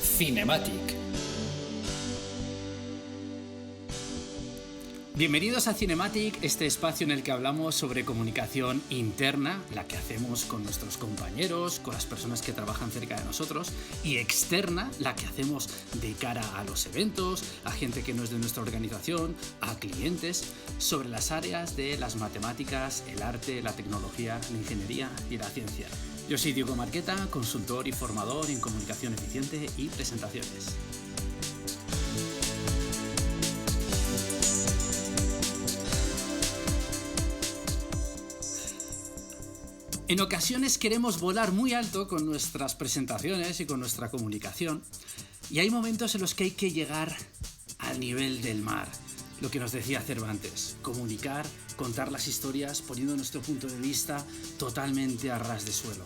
Cinematic. Bienvenidos a Cinematic, este espacio en el que hablamos sobre comunicación interna, la que hacemos con nuestros compañeros, con las personas que trabajan cerca de nosotros, y externa, la que hacemos de cara a los eventos, a gente que no es de nuestra organización, a clientes, sobre las áreas de las matemáticas, el arte, la tecnología, la ingeniería y la ciencia. Yo soy Diego Marqueta, consultor y formador en comunicación eficiente y presentaciones. En ocasiones queremos volar muy alto con nuestras presentaciones y con nuestra comunicación, y hay momentos en los que hay que llegar al nivel del mar. Lo que nos decía Cervantes, comunicar, contar las historias poniendo nuestro punto de vista totalmente a ras de suelo.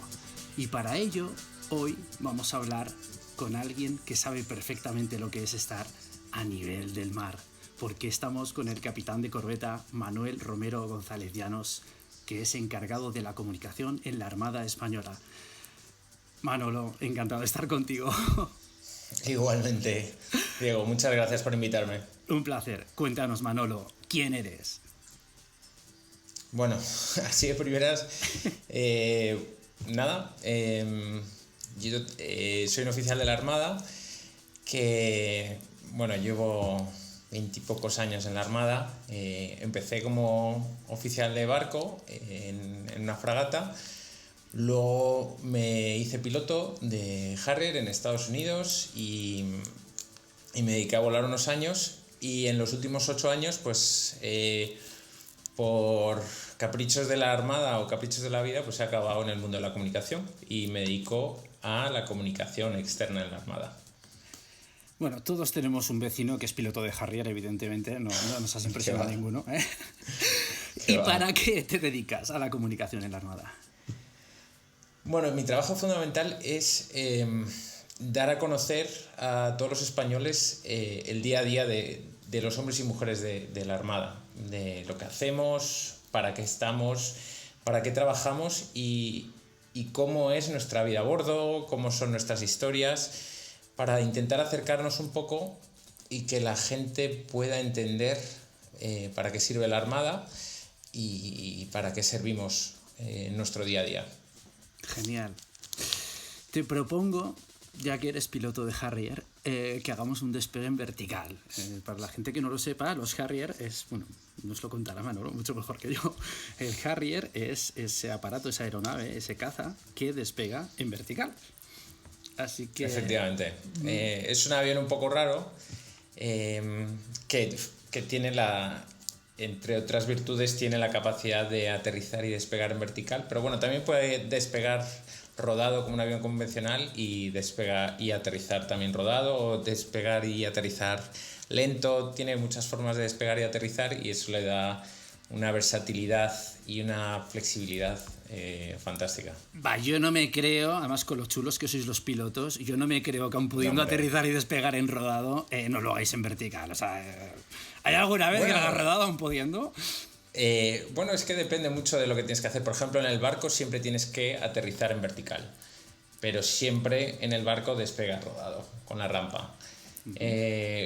Y para ello, hoy vamos a hablar con alguien que sabe perfectamente lo que es estar a nivel del mar, porque estamos con el capitán de corbeta Manuel Romero González Llanos, que es encargado de la comunicación en la Armada Española. Manolo, encantado de estar contigo. Igualmente, Diego, muchas gracias por invitarme. Un placer. Cuéntanos, Manolo, ¿quién eres? Bueno, así de primeras, yo soy un oficial de la Armada que, bueno, llevo 20 y pocos años en la Armada. Empecé como oficial de barco en una fragata. Luego me hice piloto de Harrier en Estados Unidos y me dediqué a volar unos años. Y en los últimos 8 años, pues por caprichos de la Armada o caprichos de la vida, pues he acabado en el mundo de la comunicación y me dedico a la comunicación externa en la Armada. Bueno, todos tenemos un vecino que es piloto de Harrier, evidentemente, no nos has impresionado a ninguno, ¿eh? ¿Y para qué te dedicas a la comunicación en la Armada? Bueno, mi trabajo fundamental es dar a conocer a todos los españoles el día a día de los hombres y mujeres de la Armada, de lo que hacemos, para qué estamos, para qué trabajamos y cómo es nuestra vida a bordo, cómo son nuestras historias, para intentar acercarnos un poco y que la gente pueda entender para qué sirve la Armada y para qué servimos en nuestro día a día. Genial. Te propongo, ya que eres piloto de Harrier, que hagamos un despegue en vertical. Para la gente que no lo sepa, los Harrier nos lo contará Manolo mucho mejor que yo. El Harrier es ese aparato, esa aeronave, ese caza que despega en vertical. Así que... Efectivamente. Es un avión un poco raro que tiene entre otras virtudes, tiene la capacidad de aterrizar y despegar en vertical, pero bueno, también puede despegar rodado como un avión convencional y despegar y aterrizar también rodado, o despegar y aterrizar lento. Tiene muchas formas de despegar y aterrizar y eso le da una versatilidad y una flexibilidad fantástica. Yo no me creo, además con los chulos que sois los pilotos, yo no me creo que aun pudiendo aterrizar y despegar en rodado, no lo hagáis en vertical. O sea, ¿hay alguna vez que lo hagas rodado aun pudiendo? Bueno, es que depende mucho de lo que tienes que hacer. Por ejemplo, en el barco siempre tienes que aterrizar en vertical, pero siempre en el barco despega rodado con la rampa.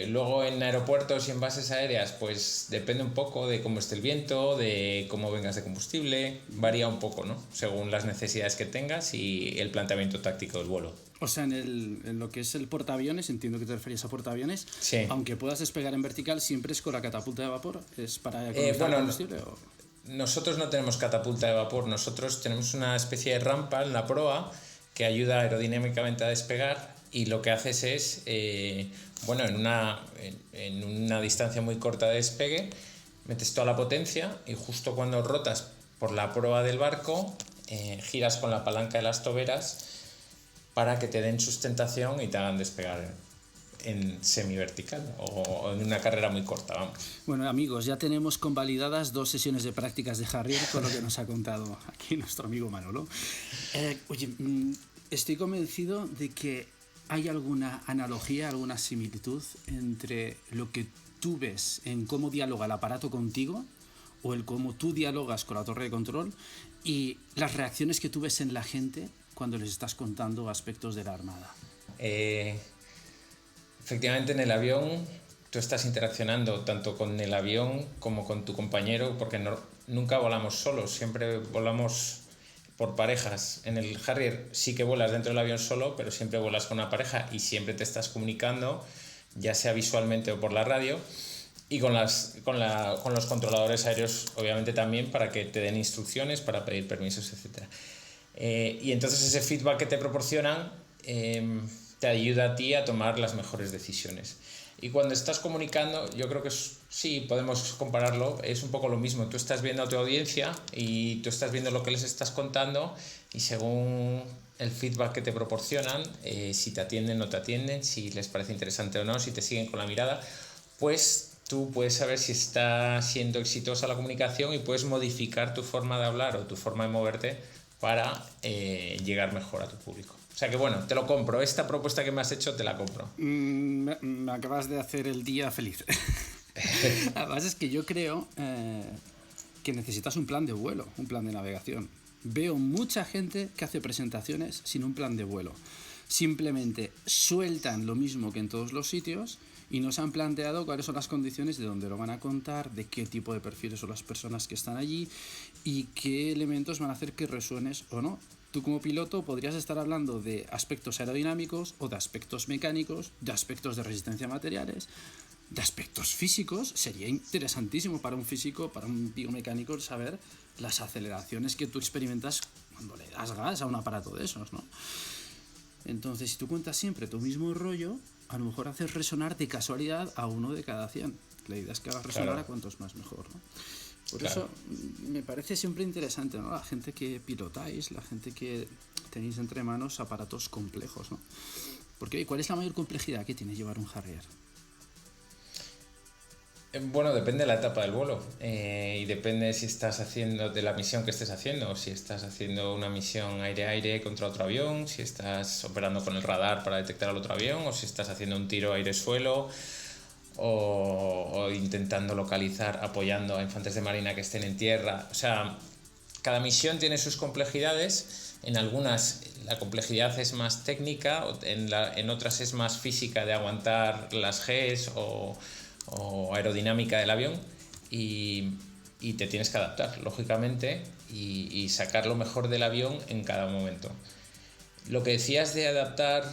Luego en aeropuertos y en bases aéreas, pues depende un poco de cómo esté el viento, de cómo vengas de combustible, varía un poco, ¿no? Según las necesidades que tengas y el planteamiento táctico del vuelo. O sea, en lo que es el portaaviones, entiendo que te referías a portaaviones, sí. Aunque puedas despegar en vertical, ¿siempre es con la catapulta de vapor? ¿Es para economizar combustible? Nosotros no tenemos catapulta de vapor, nosotros tenemos una especie de rampa en la proa que ayuda aerodinámicamente a despegar. Y lo que haces es, en una distancia muy corta de despegue, metes toda la potencia y justo cuando rotas por la proa del barco, giras con la palanca de las toberas para que te den sustentación y te hagan despegar en semivertical o en una carrera muy corta, vamos. Bueno, amigos, ya tenemos convalidadas 2 sesiones de prácticas de Harrier con lo que nos ha contado aquí nuestro amigo Manolo. Estoy convencido de que ¿hay alguna analogía, alguna similitud entre lo que tú ves en cómo dialoga el aparato contigo o el cómo tú dialogas con la torre de control y las reacciones que tú ves en la gente cuando les estás contando aspectos de la Armada? Efectivamente, en el avión tú estás interaccionando tanto con el avión como con tu compañero, porque nunca volamos solos, siempre volamos por parejas. En el Harrier sí que vuelas dentro del avión solo, pero siempre vuelas con una pareja y siempre te estás comunicando, ya sea visualmente o por la radio, y con los controladores aéreos obviamente también, para que te den instrucciones, para pedir permisos, etc. Y entonces ese feedback que te proporcionan te ayuda a ti a tomar las mejores decisiones. Y cuando estás comunicando, yo creo que sí, podemos compararlo, es un poco lo mismo. Tú estás viendo a tu audiencia y tú estás viendo lo que les estás contando, y según el feedback que te proporcionan, si te atienden o no te atienden, si les parece interesante o no, si te siguen con la mirada, pues tú puedes saber si está siendo exitosa la comunicación y puedes modificar tu forma de hablar o tu forma de moverte para llegar mejor a tu público. O sea que bueno, te lo compro. Esta propuesta que me has hecho te la compro. Me acabas de hacer el día feliz. Además es que yo creo que necesitas un plan de vuelo, un plan de navegación. Veo mucha gente que hace presentaciones sin un plan de vuelo. Simplemente sueltan lo mismo que en todos los sitios y no se han planteado cuáles son las condiciones de dónde lo van a contar, de qué tipo de perfiles son las personas que están allí y qué elementos van a hacer que resuenes o no. Tú como piloto podrías estar hablando de aspectos aerodinámicos o de aspectos mecánicos, de aspectos de resistencia a materiales, de aspectos físicos. Sería interesantísimo para un físico, para un biomecánico, saber las aceleraciones que tú experimentas cuando le das gas a un aparato de esos, ¿no? Entonces, si tú cuentas siempre tu mismo rollo, a lo mejor haces resonar de casualidad a uno de cada 100. La idea es que hagas resonar a cuantos más mejor, ¿no? Por eso me parece siempre interesante, ¿no? La gente que pilotáis, la gente que tenéis entre manos aparatos complejos, ¿no? Porque, ¿cuál es la mayor complejidad que tiene llevar un Harrier? Bueno, depende de la etapa del vuelo y depende si estás haciendo de la misión que estés haciendo, si estás haciendo una misión aire-aire contra otro avión, si estás operando con el radar para detectar al otro avión, o si estás haciendo un tiro aire-suelo, o intentando localizar, apoyando a infantes de marina que estén en tierra. O sea, cada misión tiene sus complejidades. En algunas la complejidad es más técnica, en otras es más física, de aguantar las Gs o aerodinámica del avión, y te tienes que adaptar, lógicamente, y sacar lo mejor del avión en cada momento. Lo que decías de adaptar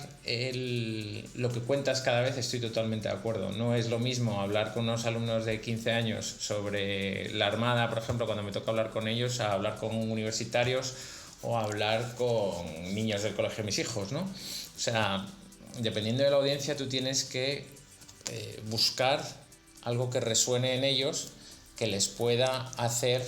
lo que cuentas cada vez, estoy totalmente de acuerdo. No es lo mismo hablar con unos alumnos de 15 años sobre la Armada, por ejemplo, cuando me toca hablar con ellos, a hablar con universitarios o hablar con niños del colegio de mis hijos, ¿no? O sea, dependiendo de la audiencia, tú tienes que buscar algo que resuene en ellos, que les pueda hacer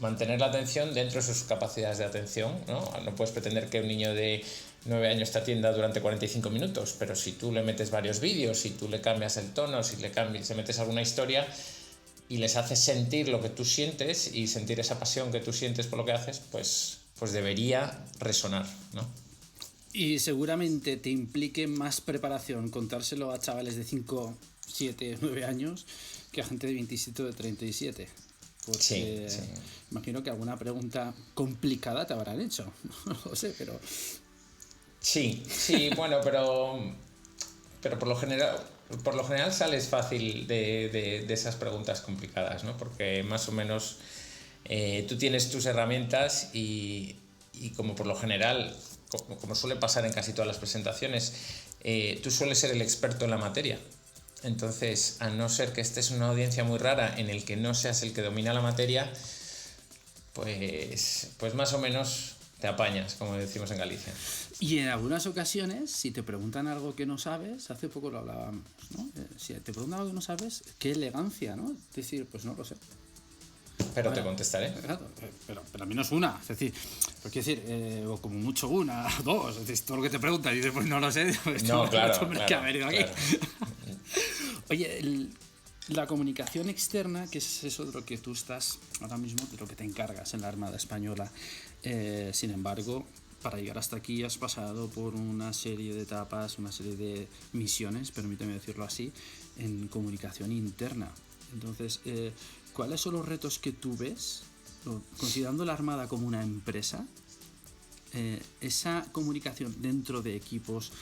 mantener la atención dentro de sus capacidades de atención, ¿no? No puedes pretender que un niño de 9 años te atienda durante 45 minutos, pero si tú le metes varios vídeos, si tú le cambias el tono, si le metes alguna historia y les haces sentir lo que tú sientes y sentir esa pasión que tú sientes por lo que haces, pues debería resonar, ¿no? Y seguramente te implique más preparación contárselo a chavales de 5, 7, 9 años que a gente de 27 o de 37. Porque sí. Imagino que alguna pregunta complicada te habrán hecho. No lo sé, pero... Sí, bueno, pero por lo general sales fácil de esas preguntas complicadas, ¿no? Porque más o menos tú tienes tus herramientas y como por lo general, como suele pasar en casi todas las presentaciones, tú sueles ser el experto en la materia. Entonces, a no ser que estés en una audiencia muy rara en el que no seas el que domina la materia, pues más o menos te apañas, como decimos en Galicia. Y en algunas ocasiones, si te preguntan algo que no sabes, hace poco lo hablábamos, ¿no? Si te preguntan algo que no sabes, qué elegancia, ¿no? Decir, pues no lo sé. Pero bueno, te contestaré. Claro, pero al menos una. Es decir, o como mucho una, dos. Es decir, todo lo que te preguntan y dices, pues no lo sé. No, claro. Que ha venido aquí. Oye, la comunicación externa, que es eso de lo que tú estás ahora mismo, de lo que te encargas en la Armada Española. Sin embargo, para llegar hasta aquí has pasado por una serie de etapas, una serie de misiones, permíteme decirlo así, en comunicación interna. Entonces, ¿cuáles son los retos que tú ves, considerando la Armada como una empresa, esa comunicación dentro de equipos,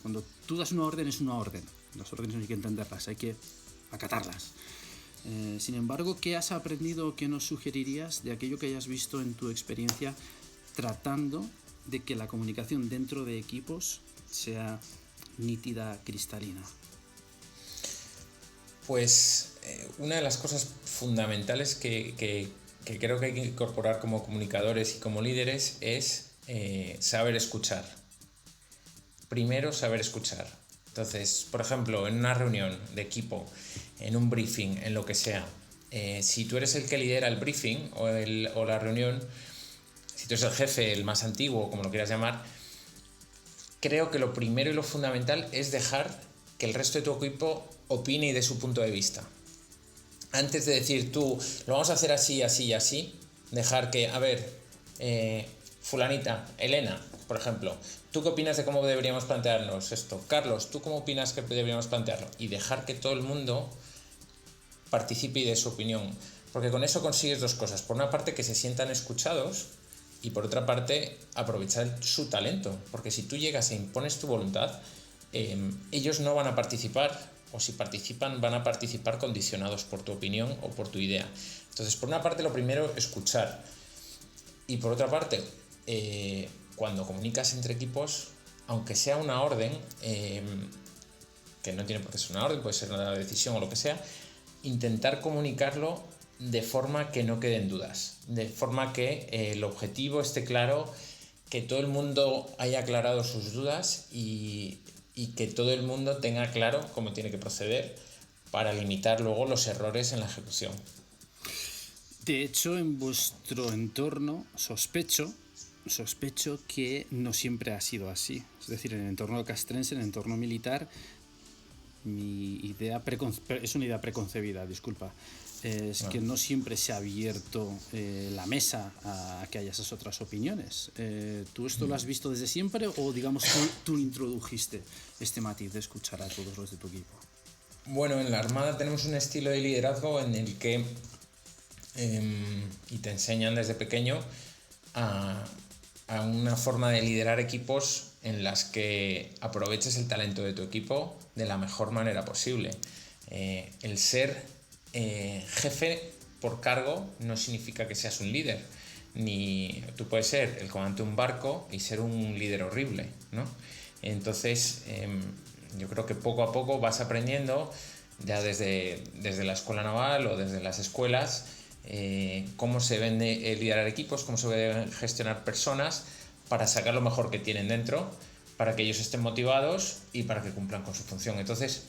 cuando tú das una orden es una orden, las órdenes no hay que entenderlas, hay que acatarlas. Sin embargo, ¿qué has aprendido o qué nos sugerirías de aquello que hayas visto en tu experiencia tratando de que la comunicación dentro de equipos sea nítida, cristalina? Pues una de las cosas fundamentales que creo que hay que incorporar como comunicadores y como líderes es saber escuchar. Primero, saber escuchar. Entonces, por ejemplo, en una reunión de equipo, en un briefing, en lo que sea, si tú eres el que lidera el briefing o la reunión, si tú eres el jefe, el más antiguo, como lo quieras llamar, creo que lo primero y lo fundamental es dejar que el resto de tu equipo opine y dé su punto de vista. Antes de decir tú, lo vamos a hacer así, así y así, dejar que, a ver, fulanita, Elena, por ejemplo, ¿tú qué opinas de cómo deberíamos plantearnos esto? Carlos, ¿tú cómo opinas que deberíamos plantearlo? Y dejar que todo el mundo participe y dé su opinión. Porque con eso consigues dos cosas. Por una parte, que se sientan escuchados y por otra parte, aprovechar su talento. Porque si tú llegas e impones tu voluntad, ellos no van a participar, o si participan, van a participar condicionados por tu opinión o por tu idea. Entonces, por una parte, lo primero, escuchar. Y por otra parte, cuando comunicas entre equipos, aunque sea una orden, que no tiene por qué ser una orden, puede ser una decisión o lo que sea, intentar comunicarlo de forma que no queden dudas, de forma que el objetivo esté claro, que todo el mundo haya aclarado sus dudas y que todo el mundo tenga claro cómo tiene que proceder para limitar luego los errores en la ejecución. De hecho, en vuestro entorno sospecho que no siempre ha sido así. Es decir, en el entorno castrense, en el entorno militar, mi idea es una idea preconcebida, disculpa. Es que no siempre se ha abierto la mesa a que haya esas otras opiniones. ¿Tú esto lo has visto desde siempre o, digamos, tú introdujiste este matiz de escuchar a todos los de tu equipo? Bueno, en la Armada tenemos un estilo de liderazgo en el que, y te enseñan desde pequeño, a una forma de liderar equipos en las que aproveches el talento de tu equipo de la mejor manera posible. El ser jefe por cargo no significa que seas un líder, ni tú puedes ser el comandante de un barco y ser un líder horrible, ¿no? Entonces, yo creo que poco a poco vas aprendiendo, ya desde la escuela naval o desde las escuelas, cómo se deben liderar equipos, cómo se deben gestionar personas para sacar lo mejor que tienen dentro, para que ellos estén motivados y para que cumplan con su función. Entonces,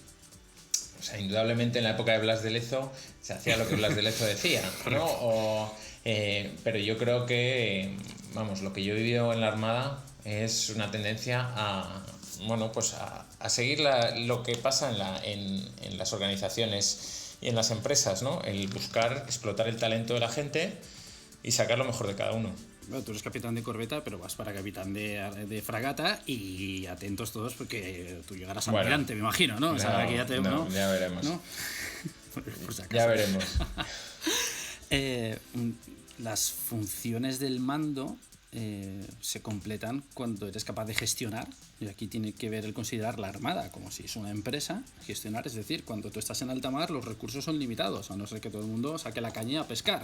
o sea, indudablemente en la época de Blas de Lezo se hacía lo que Blas de Lezo decía, ¿no? Pero yo creo que, vamos, lo que yo he vivido en la Armada es una tendencia a seguir lo que pasa en las organizaciones y en las empresas, ¿no? El buscar explotar el talento de la gente y sacar lo mejor de cada uno. Bueno, tú eres capitán de corbeta, pero vas para capitán de fragata y atentos todos porque tú llegarás a almirante, me imagino, ¿no? O sea, que ya veremos. ¿no? Por si acaso. Ya veremos. Las funciones del mando se completan cuando eres capaz de gestionar, y aquí tiene que ver el considerar la Armada como si es una empresa, gestionar, es decir, cuando tú estás en alta mar los recursos son limitados, a no ser que todo el mundo saque la caña a pescar,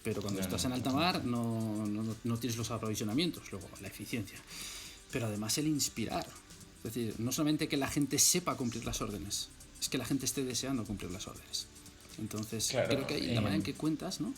pero cuando estás en alta mar no tienes los aprovisionamientos, luego la eficiencia, pero además el inspirar, es decir, no solamente que la gente sepa cumplir las órdenes, es que la gente esté deseando cumplir las órdenes. Entonces, claro, creo que la manera en que cuentas, ¿no?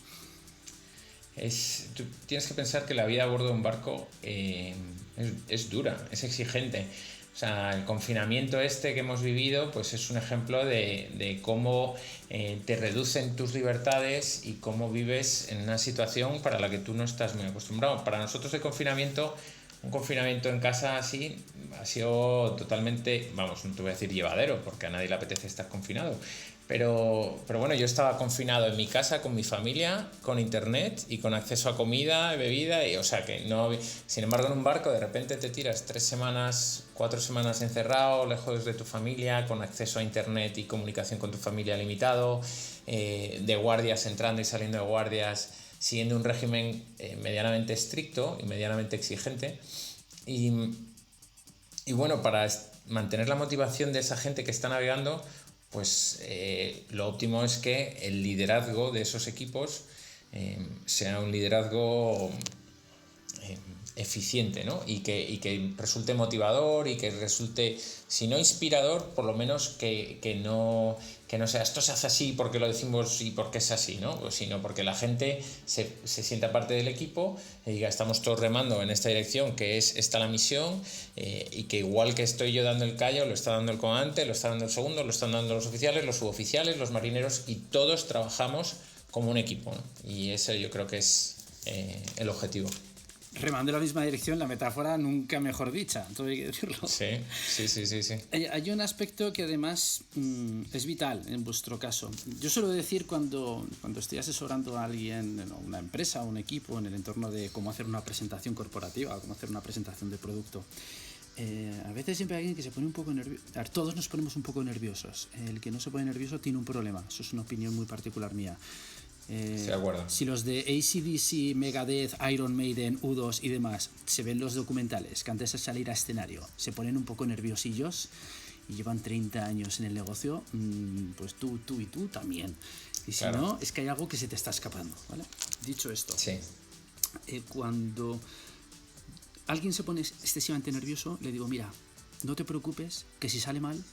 Tú tienes que pensar que la vida a bordo de un barco es dura, es exigente. O sea, el confinamiento que hemos vivido pues es un ejemplo de cómo te reducen tus libertades y cómo vives en una situación para la que tú no estás muy acostumbrado. Para nosotros un confinamiento en casa así ha sido totalmente, vamos, no te voy a decir llevadero, porque a nadie le apetece estar confinado. Pero bueno, yo estaba confinado en mi casa con mi familia, con internet y con acceso a comida, bebida, y o sea que no. Sin embargo, en un barco de repente te tiras 3 semanas, 4 semanas encerrado, lejos de tu familia, con acceso a internet y comunicación con tu familia limitado, de guardias entrando y saliendo de guardias, siguiendo un régimen medianamente estricto y medianamente exigente. Y bueno, para mantener la motivación de esa gente que está navegando, pues lo óptimo es que el liderazgo de esos equipos sea un liderazgo eficiente, ¿no? Y que resulte motivador y que resulte, si no inspirador, por lo menos que no sea esto se hace así porque lo decimos y porque es así, ¿no? Pues sino porque la gente se sienta parte del equipo y diga, estamos todos remando en esta dirección, que es esta la misión, y que igual que estoy yo dando el callo, lo está dando el comandante, lo está dando el segundo, lo están dando los oficiales, los suboficiales, los marineros, y todos trabajamos como un equipo, ¿no? Y eso yo creo que es el objetivo. Remando en la misma dirección, la metáfora nunca mejor dicha, todo hay que decirlo. Sí. Hay un aspecto que además es vital en vuestro caso. Yo suelo decir cuando estoy asesorando a alguien, una empresa o un equipo en el entorno de cómo hacer una presentación corporativa, cómo hacer una presentación de producto, a veces siempre hay alguien que se pone un poco nervioso. Todos nos ponemos un poco nerviosos. El que no se pone nervioso tiene un problema. Eso es una opinión muy particular mía. De acuerdo. Si los de AC/DC, Megadeth, Iron Maiden, U2 y demás se ven los documentales que antes de salir a escenario se ponen un poco nerviosillos y llevan 30 años en el negocio, pues tú y tú también. Y si claro. no, es que hay algo que se te está escapando, ¿vale? Dicho esto, sí. Cuando alguien se pone excesivamente nervioso, le digo, mira, no te preocupes, que si sale mal,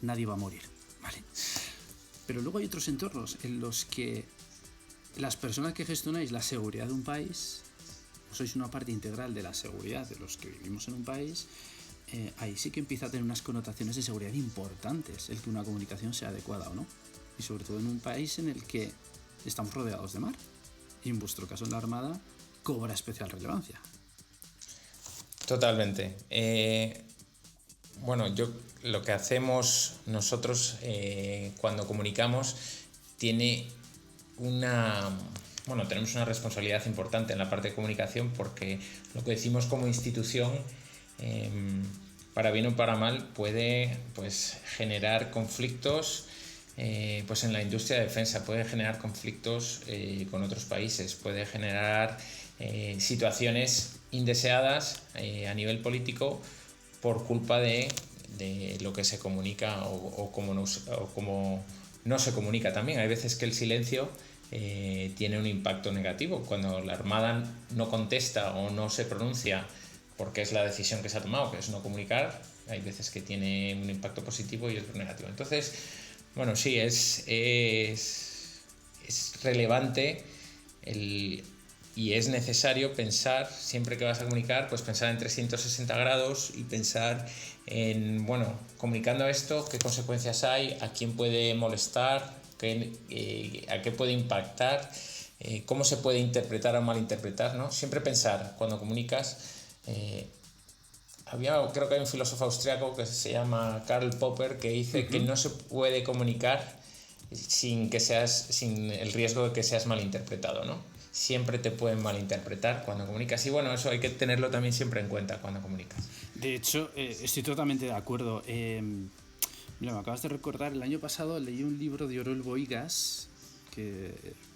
nadie va a morir, ¿vale? Pero luego hay otros entornos en los que las personas que gestionáis la seguridad de un país, sois una parte integral de la seguridad de los que vivimos en un país, ahí sí que empieza a tener unas connotaciones de seguridad importantes el que una comunicación sea adecuada o no. Y sobre todo en un país en el que estamos rodeados de mar. Y en vuestro caso en la Armada cobra especial relevancia. Totalmente. Bueno, lo que hacemos nosotros cuando comunicamos tenemos una responsabilidad importante en la parte de comunicación, porque lo que decimos como institución, para bien o para mal, puede generar conflictos en la industria de defensa, puede generar conflictos con otros países, puede generar situaciones indeseadas a nivel político por culpa de lo que se comunica o cómo no se comunica también. Hay veces que el silencio tiene un impacto negativo. Cuando la Armada no contesta o no se pronuncia porque es la decisión que se ha tomado, que es no comunicar, hay veces que tiene un impacto positivo y otro negativo. Entonces, bueno, sí, es relevante y es necesario pensar, siempre que vas a comunicar, pues pensar en 360 grados y pensar en, comunicando esto, qué consecuencias hay, a quién puede molestar, a qué puede impactar, cómo se puede interpretar o malinterpretar, ¿no? Siempre pensar cuando comunicas. Creo que hay un filósofo austriaco que se llama Karl Popper, que dice que no se puede comunicar sin el riesgo de que seas malinterpretado, ¿no? Siempre te pueden malinterpretar cuando comunicas, y eso hay que tenerlo también siempre en cuenta cuando comunicas. De hecho, estoy totalmente de acuerdo. Mira, me acabas de recordar, el año pasado leí un libro de Oriol Bohigas,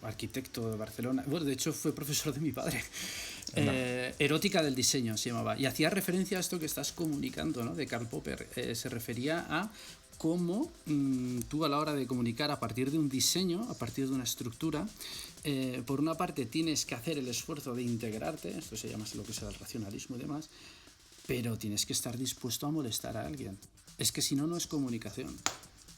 arquitecto de Barcelona. Bueno, de hecho fue profesor de mi padre. Erótica del diseño se llamaba, y hacía referencia a esto que estás comunicando, ¿no? De Karl Popper. Se refería a cómo tú, a la hora de comunicar a partir de un diseño, a partir de una estructura, por una parte tienes que hacer el esfuerzo de integrarte, esto se llama lo que sea el racionalismo y demás, pero tienes que estar dispuesto a molestar a alguien. Es que si no, no es comunicación.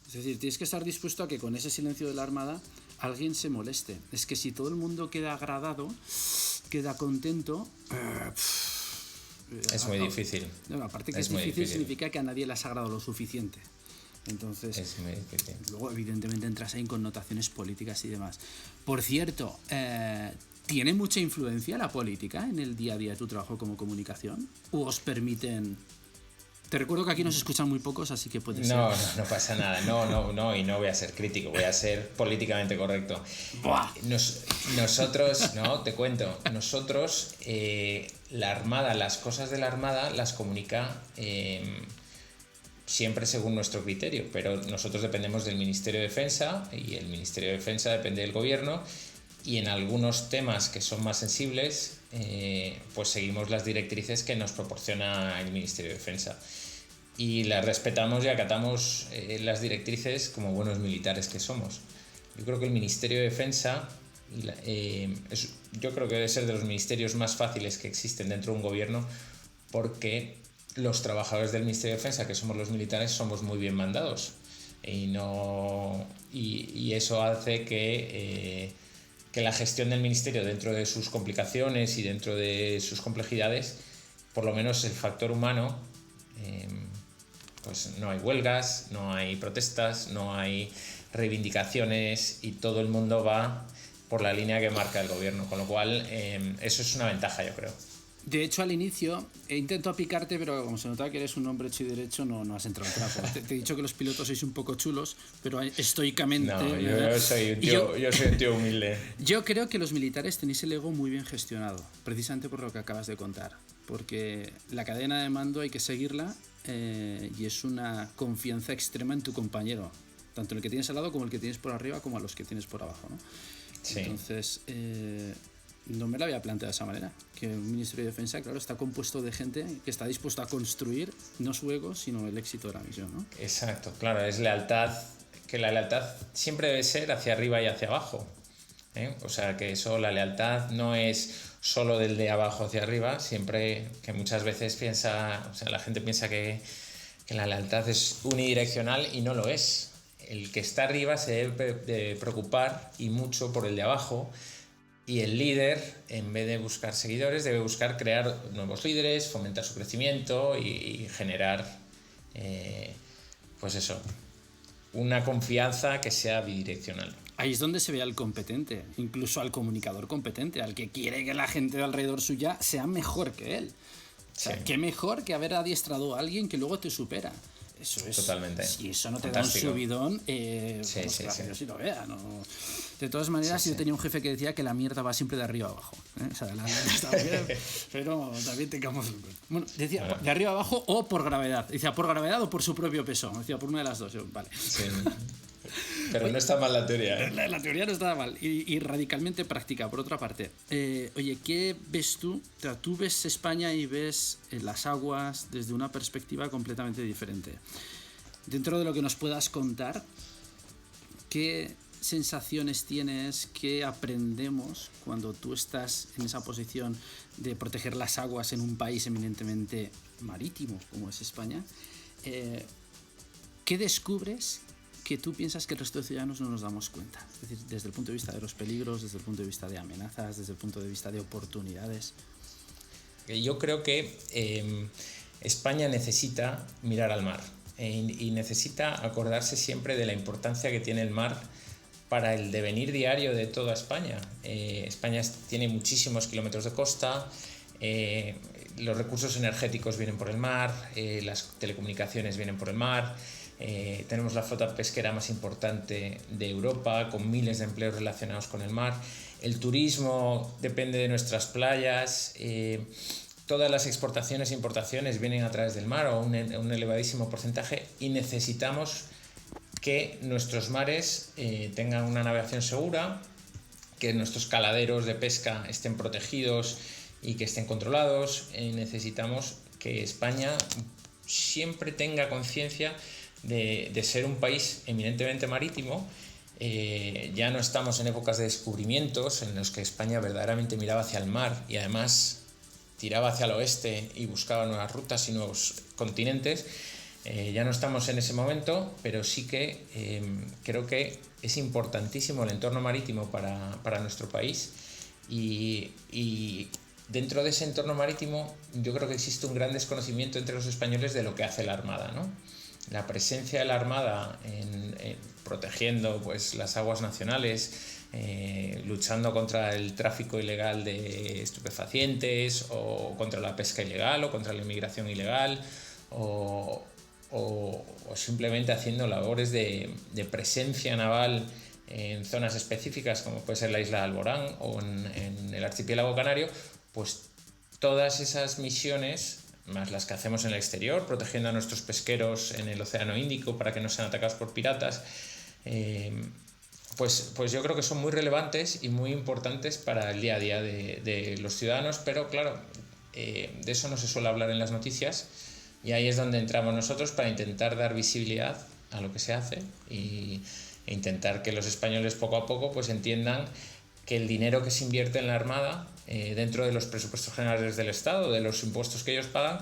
Es decir, tienes que estar dispuesto a que con ese silencio de la Armada alguien se moleste. Es que si todo el mundo queda agradado, queda contento, es muy difícil. Aparte que es difícil, significa que a nadie le has agradado lo suficiente. Entonces, es muy difícil. Luego evidentemente entras ahí en connotaciones políticas y demás. Por cierto, ¿tiene mucha influencia la política en el día a día de tu trabajo como comunicación? ¿O os permiten...? Te recuerdo que aquí nos escuchan muy pocos, así que puede ser... No pasa nada. No, y no voy a ser crítico, voy a ser políticamente correcto. Nosotros, te cuento, nosotros, la Armada, las cosas de la Armada las comunica siempre según nuestro criterio, pero nosotros dependemos del Ministerio de Defensa y el Ministerio de Defensa depende del Gobierno, y en algunos temas que son más sensibles, pues seguimos las directrices que nos proporciona el Ministerio de Defensa. Y las respetamos y acatamos las directrices como buenos militares que somos. Yo creo que el Ministerio de Defensa, yo creo que debe ser de los ministerios más fáciles que existen dentro de un gobierno, porque los trabajadores del Ministerio de Defensa, que somos los militares, somos muy bien mandados. Y eso hace que la gestión del ministerio, dentro de sus complicaciones y dentro de sus complejidades, por lo menos el factor humano, pues no hay huelgas, no hay protestas, no hay reivindicaciones, y todo el mundo va por la línea que marca el gobierno, con lo cual eso es una ventaja, yo creo. De hecho, al inicio he intentado picarte, pero como se notaba que eres un hombre hecho y derecho, no has entrado en trapo. Te he dicho que los pilotos sois un poco chulos, pero estoicamente... No, yo soy un tío humilde. Yo creo que los militares tenéis el ego muy bien gestionado, precisamente por lo que acabas de contar. Porque la cadena de mando hay que seguirla, y es una confianza extrema en tu compañero, tanto el que tienes al lado como el que tienes por arriba, como a los que tienes por abajo, ¿no? Sí. Entonces... no me lo había planteado de esa manera, que un Ministerio de Defensa, claro, está compuesto de gente que está dispuesta a construir no su ego, sino el éxito de la misión, ¿no? Exacto, claro, es lealtad, que la lealtad siempre debe ser hacia arriba y hacia abajo, ¿eh? O sea, que eso, la lealtad no es solo del de abajo hacia arriba, siempre, que muchas veces la gente piensa que la lealtad es unidireccional, y no lo es. El que está arriba se debe de preocupar, y mucho, por el de abajo. Y el líder, en vez de buscar seguidores, debe buscar crear nuevos líderes, fomentar su crecimiento y generar, pues eso, una confianza que sea bidireccional. Ahí es donde se ve al competente, incluso al comunicador competente, al que quiere que la gente de alrededor suya sea mejor que él. O sea, sí. Qué mejor que haber adiestrado a alguien que luego te supera. Eso es. Totalmente. Si eso no te fantástico. Da un subidón, pues sí. Yo sí lo vea, ¿no? De todas maneras, yo tenía un jefe que decía que la mierda va siempre de arriba a abajo, ¿eh? O sea, la mierda está bien, pero también tengamos en cuenta. Bueno, decía de arriba a abajo o por gravedad. Decía por gravedad o por su propio peso. Decía por una de las dos. Vale. Sí. Pero no está mal la teoría, ¿eh? La teoría no está mal y radicalmente práctica, por otra parte. Oye, ¿qué ves tú? O sea, tú ves España y ves las aguas desde una perspectiva completamente diferente. Dentro de lo que nos puedas contar, ¿qué sensaciones tienes, qué aprendemos cuando tú estás en esa posición de proteger las aguas en un país eminentemente marítimo como es España? ¿Qué descubres que tú piensas que el resto de ciudadanos no nos damos cuenta? Es decir, desde el punto de vista de los peligros, desde el punto de vista de amenazas, desde el punto de vista de oportunidades. Yo creo que España necesita mirar al mar, y necesita acordarse siempre de la importancia que tiene el mar para el devenir diario de toda España. España tiene muchísimos kilómetros de costa, los recursos energéticos vienen por el mar, las telecomunicaciones vienen por el mar. Tenemos la flota pesquera más importante de Europa, con miles de empleos relacionados con el mar. El turismo depende de nuestras playas. Todas las exportaciones e importaciones vienen a través del mar, o un elevadísimo porcentaje, y necesitamos que nuestros mares tengan una navegación segura, que nuestros caladeros de pesca estén protegidos y que estén controlados. Necesitamos que España siempre tenga conciencia de ser un país eminentemente marítimo. Ya no estamos en épocas de descubrimientos en los que España verdaderamente miraba hacia el mar y además tiraba hacia el oeste y buscaba nuevas rutas y nuevos continentes. Ya no estamos en ese momento, pero sí que creo que es importantísimo el entorno marítimo para nuestro país, y dentro de ese entorno marítimo yo creo que existe un gran desconocimiento entre los españoles de lo que hace la Armada, ¿no? La presencia de la Armada protegiendo pues, las aguas nacionales, luchando contra el tráfico ilegal de estupefacientes, o contra la pesca ilegal, o contra la inmigración ilegal, o simplemente haciendo labores de presencia naval en zonas específicas, como puede ser la isla de Alborán o en el archipiélago canario. Pues todas esas misiones, más las que hacemos en el exterior, protegiendo a nuestros pesqueros en el Océano Índico para que no sean atacados por piratas, pues yo creo que son muy relevantes y muy importantes para el día a día de los ciudadanos, pero claro, de eso no se suele hablar en las noticias y ahí es donde entramos nosotros para intentar dar visibilidad a lo que se hace e intentar que los españoles poco a poco pues entiendan que el dinero que se invierte en la Armada dentro de los presupuestos generales del Estado, de los impuestos que ellos pagan,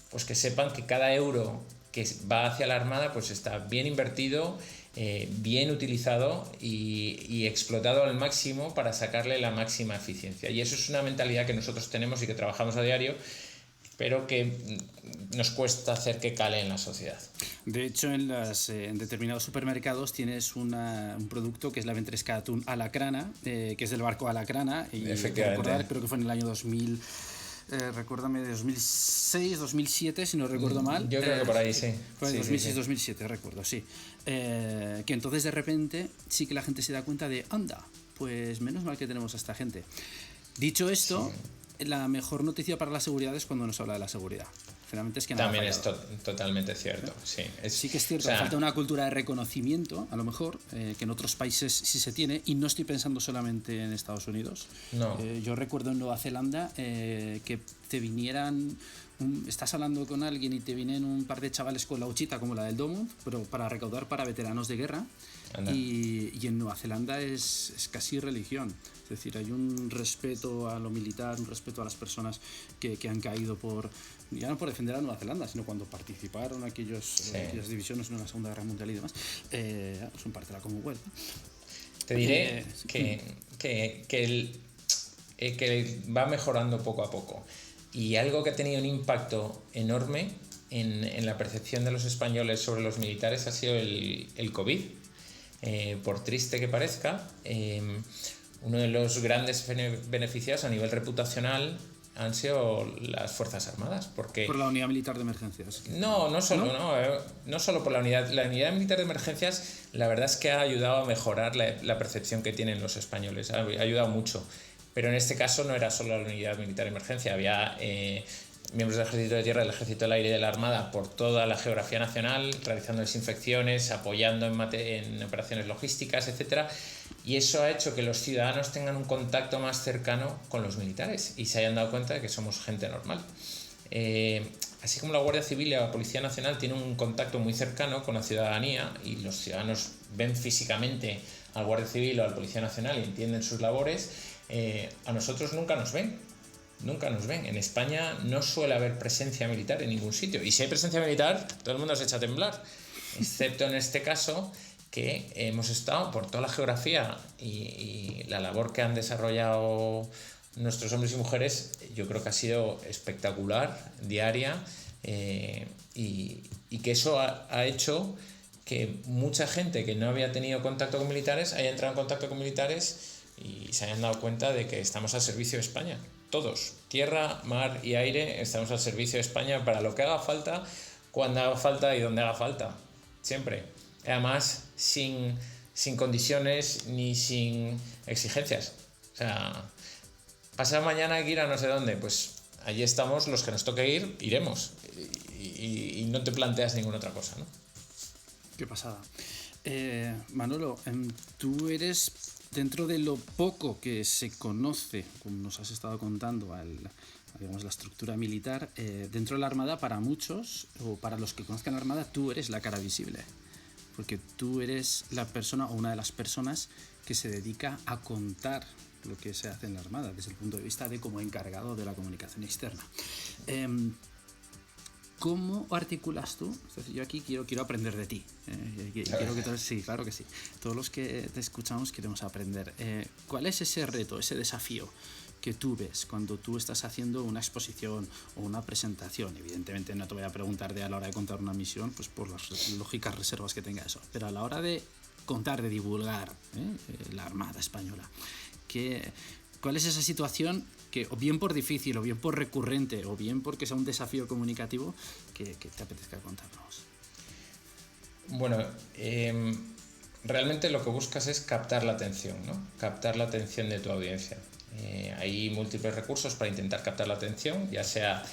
pues que sepan que cada euro que va hacia la Armada pues está bien invertido, bien utilizado y explotado al máximo para sacarle la máxima eficiencia. Y eso es una mentalidad que nosotros tenemos y que trabajamos a diario, pero que nos cuesta hacer que cale en la sociedad. De hecho, en determinados supermercados tienes un producto que es la Ventresca Atún Alacrana, que es del barco Alacrana, y recordar, creo que fue en el año 2000, recuérdame, de 2006, 2007, si no recuerdo mal. Yo creo que por ahí sí. Fue en 2006, 2007, recuerdo, sí. Que entonces de repente sí que la gente se da cuenta de, anda, pues menos mal que tenemos a esta gente. Dicho esto, la mejor noticia para la seguridad es cuando nos habla de la seguridad. Finalmente es que también es totalmente cierto. Sí, sí que es cierto, falta una cultura de reconocimiento, a lo mejor, que en otros países sí se tiene, y no estoy pensando solamente en Estados Unidos. No. Yo recuerdo en Nueva Zelanda que te vinieran... estás hablando con alguien y te vienen un par de chavales con la huchita como la del Domo, pero para recaudar para veteranos de guerra. Y en Nueva Zelanda es casi religión. Es decir, hay un respeto a lo militar, un respeto a las personas que han caído ya no por defender a Nueva Zelanda, sino cuando participaron aquellas divisiones en la Segunda Guerra Mundial y demás. Son parte de la Commonwealth. Te diré que va mejorando poco a poco. Y algo que ha tenido un impacto enorme en la percepción de los españoles sobre los militares ha sido el COVID. Por triste que parezca, uno de los grandes beneficiados a nivel reputacional han sido las Fuerzas Armadas. Porque por la unidad militar de emergencias. No solo por la unidad. La unidad militar de emergencias, la verdad es que ha ayudado a mejorar la percepción que tienen los españoles. Ha ayudado mucho. Pero en este caso no era solo la unidad militar de emergencia, había miembros del Ejército de Tierra, del Ejército del Aire y de la Armada por toda la geografía nacional, realizando desinfecciones, apoyando en operaciones logísticas, etc. Y eso ha hecho que los ciudadanos tengan un contacto más cercano con los militares y se hayan dado cuenta de que somos gente normal. Así como la Guardia Civil y la Policía Nacional tienen un contacto muy cercano con la ciudadanía y los ciudadanos ven físicamente al Guardia Civil o al Policía Nacional y entienden sus labores, a nosotros nunca nos ven. En España no suele haber presencia militar en ningún sitio, y si hay presencia militar todo el mundo se echa a temblar, excepto en este caso que hemos estado por toda la geografía y la labor que han desarrollado nuestros hombres y mujeres. Yo creo que ha sido espectacular, diaria, y que eso ha hecho que mucha gente que no había tenido contacto con militares haya entrado en contacto con militares y se hayan dado cuenta de que estamos al servicio de España. Todos, tierra, mar y aire, estamos al servicio de España para lo que haga falta, cuando haga falta y donde haga falta. Siempre. Además, sin condiciones ni sin exigencias. O sea, pasado mañana hay que ir a no sé dónde, pues allí estamos, los que nos toque ir, iremos. Y no te planteas ninguna otra cosa, ¿no? Qué pasada. Manolo, tú eres... Dentro de lo poco que se conoce, como nos has estado contando, digamos, la estructura militar, dentro de la Armada, para muchos, o para los que conozcan la Armada, tú eres la cara visible. Porque tú eres la persona o una de las personas que se dedica a contar lo que se hace en la Armada, desde el punto de vista de como encargado de la comunicación externa. ¿Cómo articulas tú? Es decir, yo aquí quiero aprender de ti. Quiero que sí, claro que sí. Todos los que te escuchamos queremos aprender. ¿Cuál es ese reto, ese desafío que tú ves cuando tú estás haciendo una exposición o una presentación? Evidentemente no te voy a preguntar a la hora de contar una misión, pues por las lógicas reservas que tenga eso. Pero a la hora de contar, de divulgar la Armada Española, ¿cuál es esa situación que, o bien por difícil, o bien por recurrente, o bien porque sea un desafío comunicativo, que te apetezca contarnos? Bueno, realmente lo que buscas es captar la atención, ¿no? Captar la atención de tu audiencia. Hay múltiples recursos para intentar captar la atención, ya sea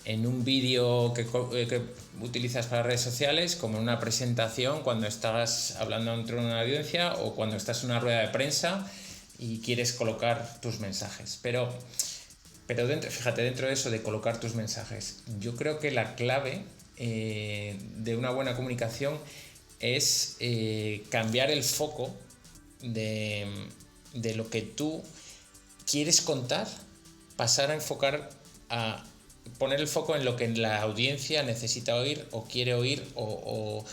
en un vídeo que utilizas para redes sociales, como en una presentación cuando estás hablando ante una audiencia o cuando estás en una rueda de prensa y quieres colocar tus mensajes. Pero fíjate, dentro de eso de colocar tus mensajes, yo creo que la clave de una buena comunicación es cambiar el foco de lo que tú quieres contar, pasar a enfocar, a poner el foco en lo que la audiencia necesita oír o quiere oír o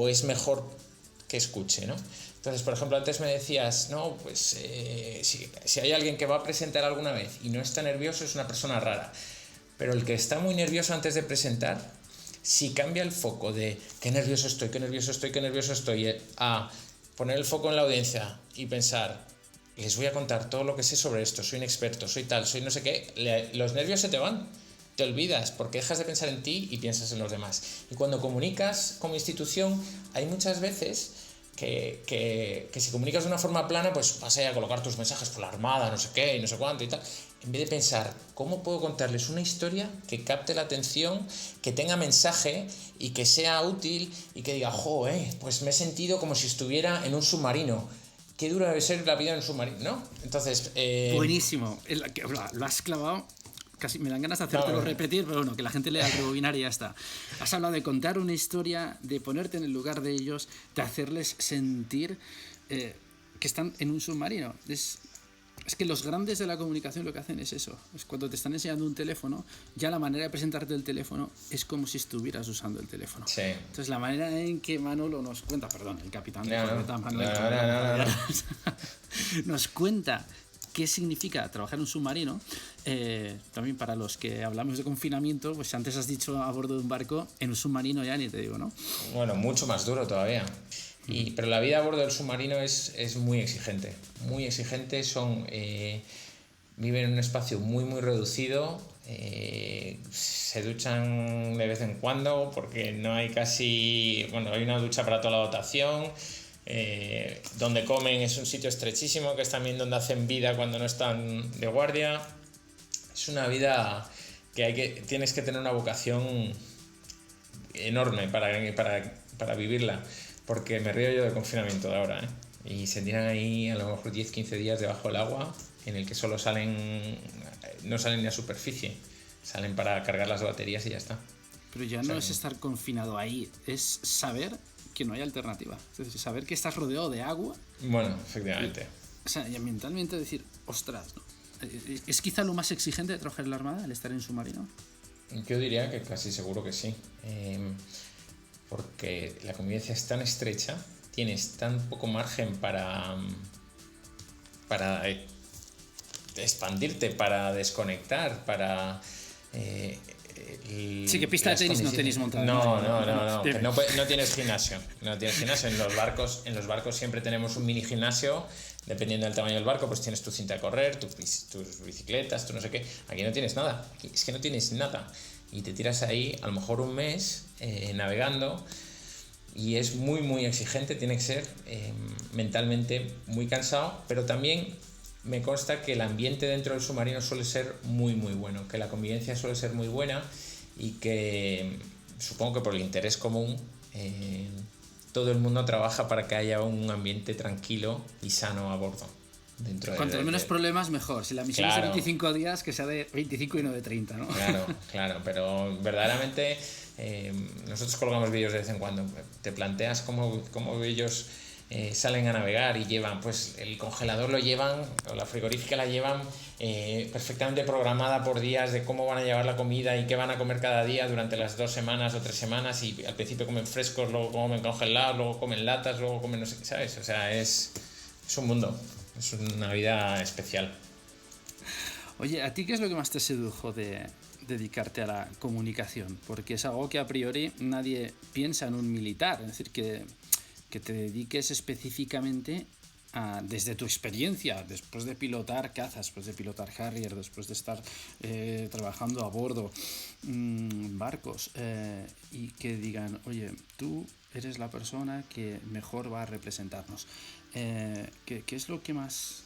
es mejor que escuche, ¿no? Entonces, por ejemplo, antes me decías, no, pues si hay alguien que va a presentar alguna vez y no está nervioso, es una persona rara. Pero el que está muy nervioso antes de presentar, si cambia el foco de qué nervioso estoy, a poner el foco en la audiencia y pensar, les voy a contar todo lo que sé sobre esto, soy un experto, soy tal, soy no sé qué, los nervios se te van, te olvidas porque dejas de pensar en ti y piensas en los demás. Y cuando comunicas como institución, hay muchas veces que si comunicas de una forma plana, pues vas a colocar tus mensajes por la Armada, no sé qué y no sé cuánto y tal, en vez de pensar cómo puedo contarles una historia que capte la atención, que tenga mensaje y que sea útil y que diga, pues me he sentido como si estuviera en un submarino. Qué dura debe ser la vida en un submarino, ¿no? Entonces... Buenísimo, lo has clavado. Casi me dan ganas de hacértelo repetir, pero bueno, que la gente lea el rebobinar y ya está. Has hablado de contar una historia, de ponerte en el lugar de ellos, de hacerles sentir que están en un submarino. Es que los grandes de la comunicación lo que hacen es eso. Es cuando te están enseñando un teléfono, ya la manera de presentarte el teléfono es como si estuvieras usando el teléfono. Sí. Entonces la manera en que Manolo nos cuenta, perdón, el capitán nos cuenta qué significa trabajar en un submarino. También para los que hablamos de confinamiento, pues antes has dicho a bordo de un barco, en un submarino ya ni te digo, ¿no? Bueno, mucho más duro todavía. Pero la vida a bordo del submarino es muy exigente. Muy exigente, viven en un espacio muy muy reducido, se duchan de vez en cuando porque no hay hay una ducha para toda la dotación. Donde comen es un sitio estrechísimo, que es también donde hacen vida cuando no están de guardia. Es una vida que tienes que tener una vocación enorme para vivirla, porque me río yo del confinamiento de ahora, y se tiran ahí a lo mejor 10-15 días debajo del agua, en el que no salen ni a superficie, salen para cargar las baterías y ya está. Pero ya no es estar confinado ahí, es saber que no hay alternativa. Es decir, saber que estás rodeado de agua. Bueno, efectivamente. Y ambientalmente decir, ostras, ¿no? ¿Es quizá lo más exigente de trabajar en la Armada, el estar en submarino? Yo diría que casi seguro que sí. Porque la convivencia es tan estrecha, tienes tan poco margen para expandirte, para desconectar, para... Sí, que pista de tenis no tenéis montada. No. No tienes gimnasio. No tienes gimnasio. En los barcos siempre tenemos un mini gimnasio. Dependiendo del tamaño del barco, pues tienes tu cinta de correr, tus bicicletas, tu no sé qué. Aquí no tienes nada. Es que no tienes nada. Y te tiras ahí a lo mejor un mes navegando. Y es muy, muy exigente. Tiene que ser mentalmente muy cansado. Pero también me consta que el ambiente dentro del submarino suele ser muy, muy bueno. Que la convivencia suele ser muy buena. Y que supongo que por el interés común todo el mundo trabaja para que haya un ambiente tranquilo y sano a bordo. Cuanto menos problemas, mejor. Si la misión es de 25 días, que sea de 25 y no de 30, ¿no? Claro, pero verdaderamente nosotros colgamos vídeos de vez en cuando. Te planteas cómo ellos salen a navegar y llevan, pues el congelador lo llevan, o la frigorífica la llevan perfectamente programada por días de cómo van a llevar la comida y qué van a comer cada día durante las 2 semanas o 3 semanas, y al principio comen frescos, luego comen congelados, luego comen latas, luego comen no sé qué, ¿sabes? O sea, es un mundo, es una vida especial. Oye, ¿a ti qué es lo que más te sedujo de dedicarte a la comunicación? Porque es algo que a priori nadie piensa en un militar, es decir, que te dediques específicamente desde tu experiencia, después de pilotar cazas, después de pilotar Harrier, después de estar trabajando a bordo barcos, y que digan, oye, tú eres la persona que mejor va a representarnos. ¿Qué es lo que más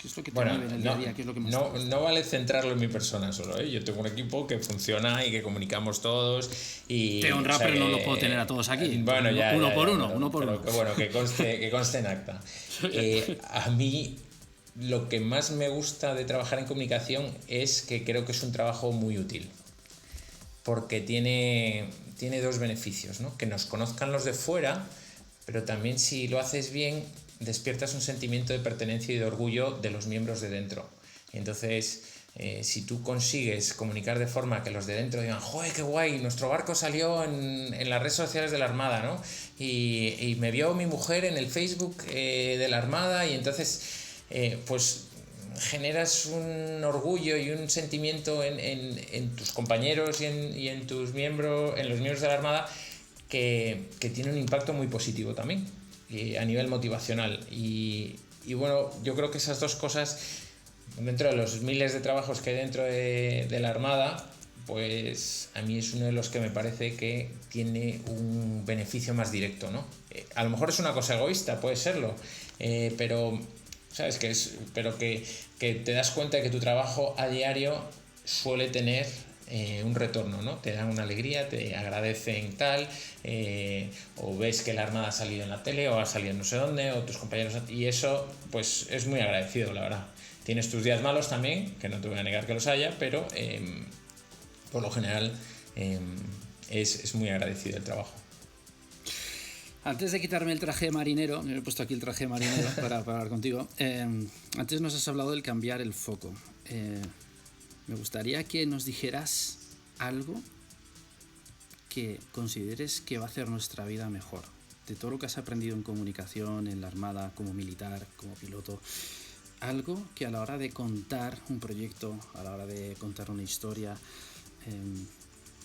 ¿Qué es lo que te Bueno, mueve en el día a día? ¿Qué es lo que más te no, gusta? no vale centrarlo en mi persona solo, ¿eh? Yo tengo un equipo que funciona y que comunicamos todos y... Te honra, o sea pero no que, lo puedo tener a todos aquí. bueno, ya, Uno ya, por ya, uno, uno por pero uno. que bueno, que conste en acta. A mí lo que más me gusta de trabajar en comunicación es que creo que es un trabajo muy útil, porque tiene dos beneficios, ¿no? Que nos conozcan los de fuera, pero también si lo haces bien, despiertas un sentimiento de pertenencia y de orgullo de los miembros de dentro. Y entonces, si tú consigues comunicar de forma que los de dentro digan, ¡joder, qué guay! Nuestro barco salió en las redes sociales de la Armada, ¿no? Y me vio mi mujer en el Facebook de la Armada y entonces, pues generas un orgullo y un sentimiento en tus compañeros y en tus miembros, en los miembros de la Armada, que tiene un impacto muy positivo también a nivel motivacional. Y bueno, yo creo que esas dos cosas, dentro de los miles de trabajos que hay dentro de la Armada, pues a mí es uno de los que me parece que tiene un beneficio más directo, ¿no? A lo mejor es una cosa egoísta, puede serlo, pero sabes pero que te das cuenta de que tu trabajo a diario suele tener un retorno, ¿no? Te dan una alegría, te agradecen tal, o ves que la Armada ha salido en la tele o ha salido en no sé dónde, o tus compañeros, y eso pues es muy agradecido, la verdad. Tienes tus días malos también, que no te voy a negar que los haya, pero por lo general es muy agradecido el trabajo. Antes de quitarme el traje de marinero, me he puesto aquí el traje de marinero para hablar contigo. Antes nos has hablado del cambiar el foco. Me gustaría que nos dijeras algo que consideres que va a hacer nuestra vida mejor. De todo lo que has aprendido en comunicación, en la Armada, como militar, como piloto. Algo que a la hora de contar un proyecto, a la hora de contar una historia,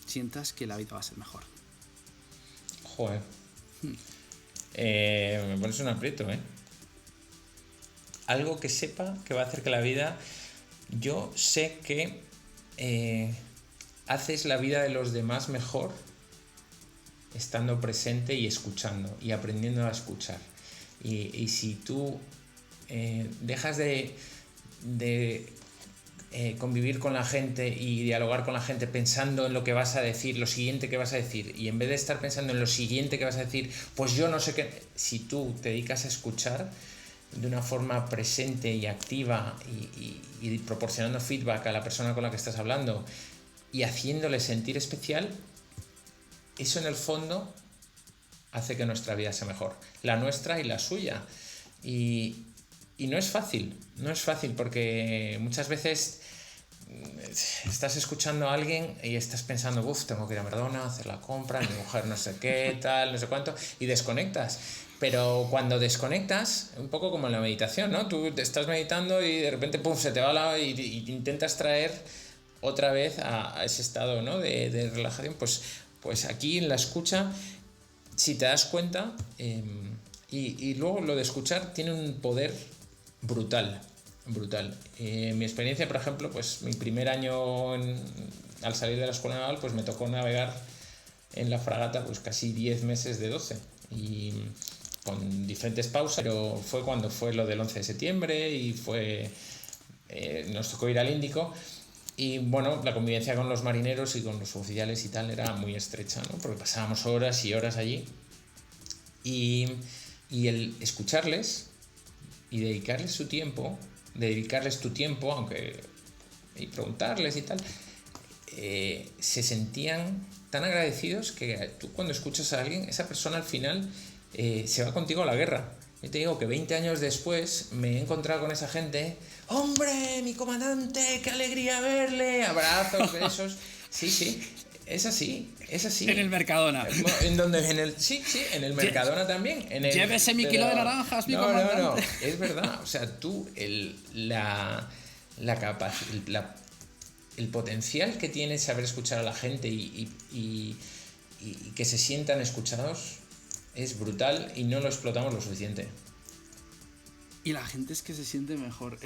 sientas que la vida va a ser mejor. Joder. Me pones un aprieto, ¿eh? Algo que sepa que va a hacer que la vida... Yo sé que haces la vida de los demás mejor estando presente y escuchando y aprendiendo a escuchar. Y si tú dejas de convivir con la gente y dialogar con la gente pensando en lo que vas a decir, lo siguiente que vas a decir, y en vez de estar pensando en lo siguiente que vas a decir, pues yo no sé qué, si tú te dedicas a escuchar de una forma presente y activa y proporcionando feedback a la persona con la que estás hablando y haciéndole sentir especial, eso en el fondo hace que nuestra vida sea mejor, la nuestra y la suya. Y no es fácil porque muchas veces estás escuchando a alguien y estás pensando, tengo que ir a Mercadona, hacer la compra, mi mujer no sé qué, tal, no sé cuánto, y desconectas. Pero cuando desconectas, un poco como en la meditación, ¿no? Tú te estás meditando y de repente se te va la... y intentas traer otra vez a ese estado, ¿no? de relajación. Pues aquí en la escucha, si te das cuenta, y luego lo de escuchar tiene un poder brutal. Mi experiencia, por ejemplo, pues mi primer año al salir de la escuela naval, pues me tocó navegar en la fragata pues casi 10 meses de 12 y con diferentes pausas, pero fue cuando fue lo del 11 de septiembre y nos tocó ir al Índico y bueno, la convivencia con los marineros y con los oficiales y tal era muy estrecha, ¿no? Porque pasábamos horas y horas allí y el escucharles y dedicarles su tiempo, dedicarles tu tiempo, aunque y preguntarles y tal, se sentían tan agradecidos que tú cuando escuchas a alguien, esa persona al final se va contigo a la guerra. Yo te digo que 20 años después me he encontrado con esa gente, ¡hombre, mi comandante, qué alegría verle! Abrazos, besos. Sí, es así. En el Mercadona. Sí, en el Mercadona también. Llévese mi kilo de naranjas, mi comandante. No, es verdad. O sea, tú, la capacidad, el potencial que tiene saber escuchar a la gente y que se sientan escuchados es brutal y no lo explotamos lo suficiente. Y la gente es que se siente mejor.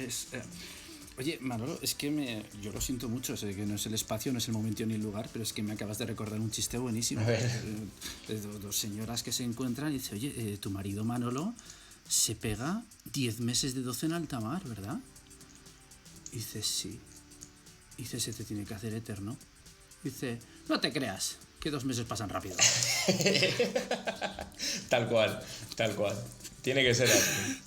Oye, Manolo, es que yo lo siento mucho, sé que no es el espacio, no es el momento ni el lugar, pero es que me acabas de recordar un chiste buenísimo. A ver. De dos señoras que se encuentran y dice, oye, tu marido Manolo se pega 10 meses de 12 en alta mar, ¿verdad? Y dice, sí. Y dice, se te tiene que hacer eterno. Y dice, no te creas, que 2 meses pasan rápido. Tal cual. Tiene que ser así.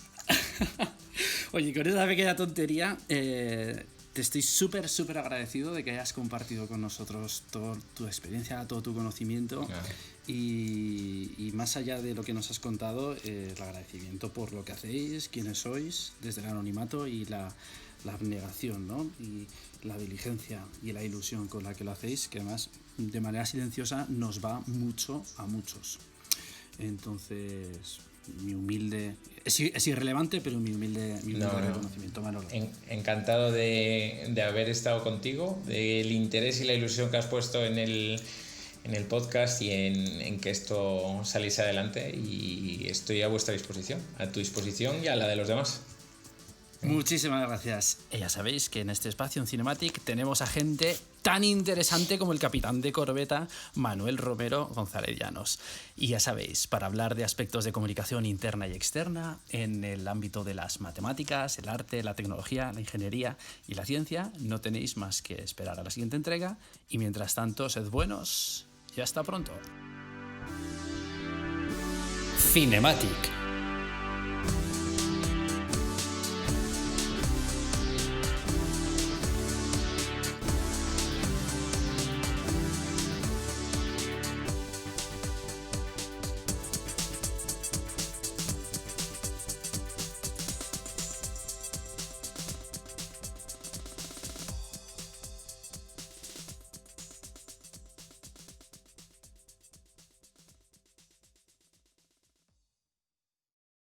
Oye, con esa pequeña tontería, te estoy súper agradecido de que hayas compartido con nosotros toda tu experiencia, todo tu conocimiento. Y más allá de lo que nos has contado, el agradecimiento por lo que hacéis, quiénes sois, desde el anonimato y la abnegación, ¿no? Y la diligencia y la ilusión con la que lo hacéis, que además de manera silenciosa nos va mucho a muchos. Entonces, mi humilde... Es irrelevante, pero mi humilde reconocimiento, Manolo. Encantado de haber estado contigo, del interés y la ilusión que has puesto en el podcast y en que esto saliese adelante, y estoy a vuestra disposición, a tu disposición y a la de los demás. Muchísimas gracias. Y ya sabéis que en este espacio en Cinematic tenemos a gente tan interesante como el capitán de corbeta Manuel Romero González Llanos. Y ya sabéis, para hablar de aspectos de comunicación interna y externa en el ámbito de las matemáticas, el arte, la tecnología, la ingeniería y la ciencia, no tenéis más que esperar a la siguiente entrega. Y mientras tanto, sed buenos y hasta pronto. Cinematic.